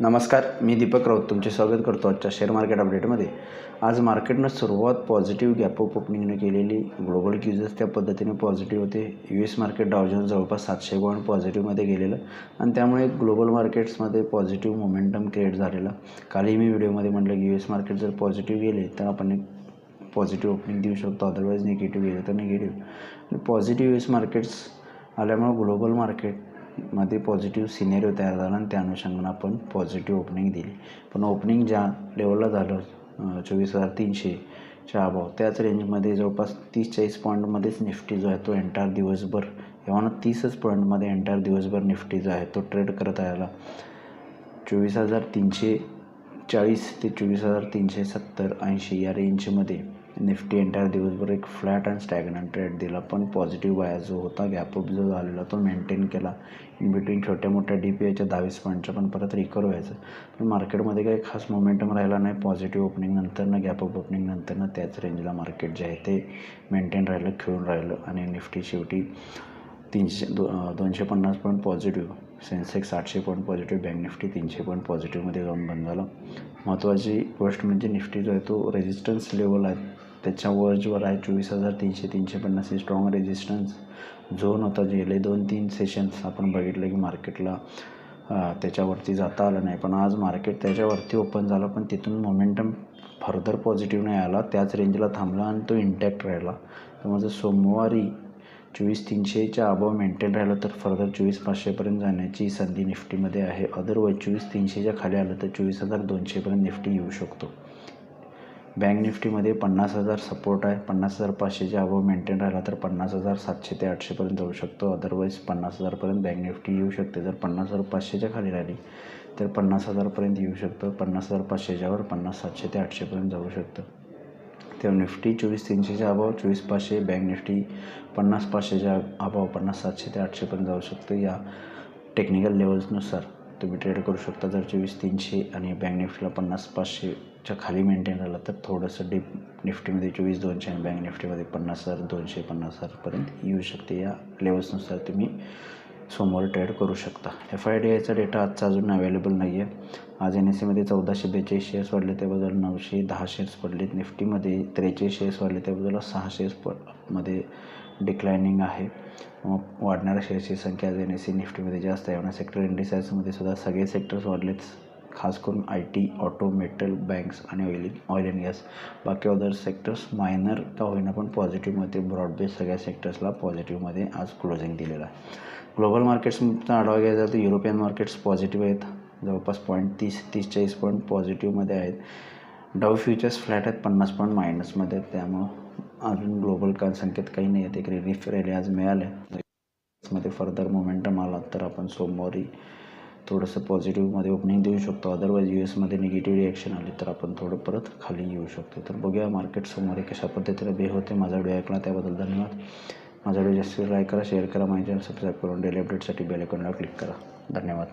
नमस्कार, मी दीपक राऊत तुमचे स्वागत करतो आजच्या शेअर मार्केट अपडेटमध्ये. आज मार्केटनं सुरुवात पॉझिटिव्ह गॅप अप ओपनिंगने केलेली. ग्लोबल क्युजेस त्या पद्धतीने पॉझिटिव्ह होते. US मार्केट डाव जोन्स जवळपास 700 पॉईंट पॉझिटिव्हमध्ये गेलेलं आणि त्यामुळे ग्लोबल मार्केट्समध्ये पॉझिटिव्ह मोमेंटम क्रिएट झालेला. कालही मी व्हिडिओमध्ये म्हटलं की US मार्केट जर पॉझिटिव्ह गेले तर आपण एक पॉझिटिव्ह ओपनिंग देऊ शकतो, अदरवाईज निगेटिव्ह गेले तर निगेटिव्ह. आणि पॉझिटिव्ह US मार्केट्स आल्यामुळे ग्लोबल मार्केटमध्ये पॉझिटिव्ह सिनेरिओ तयार झाला आणि त्या अनुषंगानं आपण पॉझिटिव्ह ओपनिंग दिली. पण ओपनिंग ज्या लेवलला झालं 24,300च्या अभाव, त्याच रेंजमध्ये जवळपास 30-40 पॉईंटमध्येच निफ्टी जो आहे तो एंटायर दिवसभर एव्हा 30च पॉईंटमध्ये एंटायर दिवसभर निफ्टी जो आहे तो ट्रेड करत राहिला. 24,340 ते 24,370-80 या रेंजमध्ये निफ्टी एंटायर दिवसभर एक फ्लॅट अँड स्टॅग्नंट ट्रेड दिला. पण पॉझिटिव्ह बायस जो होता, गॅपअप जो झालेला तो मेंटेन केला. इन बिटवीन छोट्या मोठ्या डीप यायच्या 22 पॉईंटच्या पण परत रिकवर व्हायचं. पण मार्केटमध्ये काही खास मोमेंटम राहिला नाही. पॉझिटिव्ह ओपनिंग नंतरनं, गॅपअप ओपनिंग नंतरनं त्याच रेंजला मार्केट जे आहे ते मेंटेन राहिलं, खेळून राहिलं आणि निफ्टी शेवटी 250 point positive, Sensex 800 point positive, bank Nifty 300 point पॉझिटिव्हमध्ये जाऊन बंद झाला. महत्त्वाची गोष्ट म्हणजे निफ्टी जो आहे तो रेजिस्टन्स लेवल आहे त्याच्या वर्जवर आहे. 24,300-350 ही स्ट्रॉंग रेजिस्टन्स झोन होता. गेले 2-3 सेशन्स आपण बघितलं की मार्केटला त्याच्यावरती जाता आलं नाही. पण आज मार्केट त्याच्यावरती ओपन झालं, पण तिथून मोमेंटम फर्दर पॉझिटिव्ह नाही आला, त्याच रेंजला थांबला आणि तो इंटॅक्ट राहिला. तर जर सोमवारी 24,300च्या अबाव मेंटेन राहिलं तर फर्दर 24,500पर्यंत जाण्याची संधी निफ्टीमध्ये आहे. अदरवाईज 24,300च्या खाली आलं तर 24,200पर्यंत निफ्टी येऊ शकतो. बँक निफ्टीमध्ये 50,000 सपोर्ट आहे. 50,500च्या अबाव मेंटेन राहिला तर 50,700 ते 800पर्यंत जाऊ शकतो. अदरवाईज 50,000पर्यंत बँक निफ्टी येऊ शकते. जर 50,500च्या खाली राहिली तर 50,000पर्यंत येऊ शकतं. 50,500च्या वर 50,700 ते 800पर्यंत जाऊ शकतं. तेव्हा निफ्टी 24,300च्या अभाव 24,500, बँक निफ्टी 50,500च्या अभाव 50,700 ते 800पर्यंत जाऊ शकतं. या टेक्निकल लेवल्सनुसार तुम्ही ट्रेड करू शकता. जर 24,300 आणि बँक निफ्टीला 50,500च्या खाली मेंटेन राहिलं तर थोडंसं डीप निफ्टीमध्ये 24,200 आणि बँक निफ्टीमध्ये 50,200, 50,000पर्यंत येऊ शकते. या लेवल्सनुसार तुम्ही सोमवारी ट्रेड करू शकता. FIDIचा डेटा आजचा अजून अवेलेबल नाही आहे. आज NSEमध्ये 1442 शेअर्स वाढले, त्याबद्दल 910 शेअर्स पडलेत. निफ्टीमध्ये 43 शेअर्स वाढले, त्याबद्दल 6 शेअर्समध्ये डिक्लायनिंग आहे. मग वाढणाऱ्या शेअर्सची संख्या आज NSE निफ्टीमध्ये जास्त आहे. सेक्टर इंडिसाइजमध्ये सुद्धा सगळे सेक्टर्स वाढलेत, खास करून IT, ऑटो, मेटल, बँक्स आणि ऑइल अँड गॅस. बाकी अदर सेक्टर्स मायनर का होईना पण पॉझिटिव्हमध्ये, ब्रॉडबेस सगळ्या सेक्टर्सला पॉझिटिव्हमध्ये आज क्लोजिंग दिलेलं आहे. ग्लोबल मार्केट्सचा आढावा घ्यायचा तर युरोपियन मार्केट्स पॉझिटिव्ह आहेत, जवळपास 30-40 पॉईंट पॉझिटिव्हमध्ये आहेत. डाव फ्युचर्स फ्लॅट आहेत, 50 पॉईंट मायनसमध्ये आहेत. त्यामुळं अजून ग्लोबल संकेत काही नाही आहेत. एक रिलीफ रॅली आज मिळाल्या मध्ये फर्दर मोमेंटम आला तर आपण सोमवारी थोडंसं पॉझिटिव्हमध्ये ओपनिंग देऊ शकतो. अदरवाईज USमध्ये निगेटिव्ह रिॲक्शन आली तर आपण थोडं परत खाली येऊ शकतो. तर बघूया मार्केट सोमवारी कशा पद्धतीने बिहेव होते. माझा व्हिडिओ ऐकला त्याबद्दल धन्यवाद. माझा व्हिडिओ जास्त लाईक करा, शेअर करा, माझ्या चॅनल सबस्क्राईब करून डेली अपडेटसाठी बेल आयकॉनला क्लिक करा. धन्यवाद.